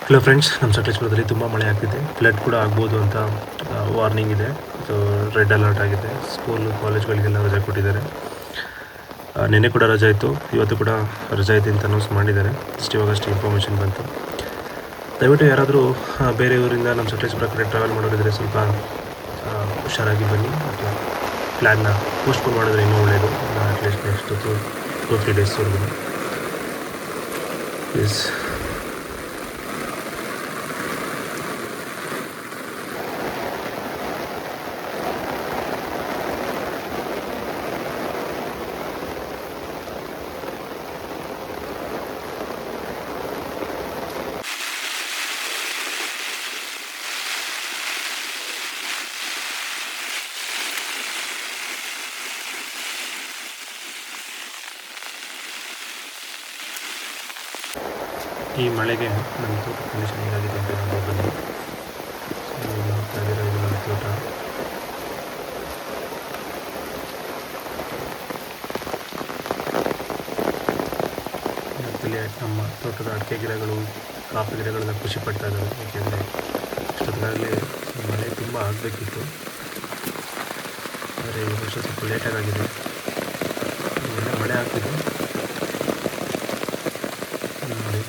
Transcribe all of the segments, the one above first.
Hello friends, ನಮ್ಮ ಸಕಲೇಶ್ಪುರದಲ್ಲಿ ತುಂಬ ಮಳೆ ಆಗ್ತಿದೆ. ಫ್ಲಡ್ ಕೂಡ ಆಗ್ಬೋದು ಅಂತ ವಾರ್ನಿಂಗ್ ಇದೆ. ಸೊ ರೆಡ್ ಅಲರ್ಟ್ ಆಗಿದೆ. ಸ್ಕೂಲು ಕಾಲೇಜ್ಗಳಿಗೆಲ್ಲ ರಜೆ ಕೊಟ್ಟಿದ್ದಾರೆ. ನಿನ್ನೆ ಕೂಡ ರಜೆ ಇತ್ತು, ಇವತ್ತು ಕೂಡ ರಜೆ ಇದೆ ಅಂತ ಅನೌನ್ಸ್ ಮಾಡಿದ್ದಾರೆ. ಇವಾಗಷ್ಟು ಇನ್ಫಾರ್ಮೇಷನ್ ಬಂತು. ದಯವಿಟ್ಟು ಯಾರಾದರೂ ಬೇರೆ ಊರಿಂದ ನಮ್ಮ ಸಕಲೇಶ್ಪುರ ಕಡೆ ಟ್ರಾವೆಲ್ ಮಾಡೋರಿದ್ರೆ ಸ್ವಲ್ಪ ಹುಷಾರಾಗಿ ಬನ್ನಿ. ಅಥವಾ ಪ್ಲ್ಯಾನ್ನ ಪೋಸ್ಟ್ಪೋನ್ ಮಾಡಿದ್ರೆ ಇನ್ನೂ ಒಳ್ಳೆಯದು. ಅಟ್ಲೀಸ್ಟ್ ನೆಕ್ಸ್ಟ್ 2-3 ಡೇಸ್ವರೆಗೂ ಪ್ಲೀಸ್. ಈ ಮಳೆಗೆ ನಮ್ಮ ತೋಟ ಕಂಡೀಷನ್ ಹೇಗಾಗಿದೆ ಅಂತ ನೋಡ್ಬೋದು ಬನ್ನಿ. ನೋಡ್ತಾ ಇದ್ದೀರಾ, ಇದು ನಮ್ಮ ತೋಟ. ಇಲ್ಲಿ ನಮ್ಮ ತೋಟದ ಅಡಿಕೆ ಗಿಡಗಳು, ಕಾಫಿ ಗಿಡಗಳೆಲ್ಲ ಖುಷಿ ಪಡ್ತಾ ಇದ್ದಾವೆ. ಏಕೆಂದರೆ ಇಷ್ಟೊತ್ತಿಗಾಗಲೇ ಮಳೆ ತುಂಬ ಆಗಬೇಕಿತ್ತು, ಆದರೆ ಈ ವರ್ಷ ಸ್ವಲ್ಪ ಲೇಟಾಗಿದೆ. ಇವೆಲ್ಲ ಮಳೆ ಆಗ್ತಿದೆ ನೋಡಿ.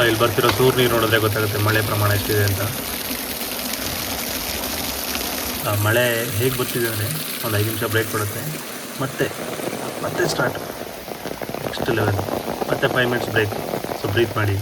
ಇಲ್ಲಿ ಬರ್ತಿರೋ ಸೂರು ನೀರು ನೋಡಿದ್ರೆ ಗೊತ್ತಾಗುತ್ತೆ ಮಳೆ ಪ್ರಮಾಣ ಎಷ್ಟಿದೆ ಅಂತ. ಮಳೆ ಹೇಗೆ ಬರ್ತಿದೆ ಅಂದರೆ ಒಂದು 5 ನಿಮಿಷ ಬ್ರೇಕ್ ಕೊಡುತ್ತೆ, ಮತ್ತೆ ಸ್ಟಾರ್ಟ್ ನೆಕ್ಸ್ಟ್ ಲೆವೆಲ್, ಮತ್ತೆ 5 ಮಿನಿಟ್ಸ್ ಬ್ರೇಕ್. ಸೊ ಬ್ರೀತ್ ಮಾಡಿ.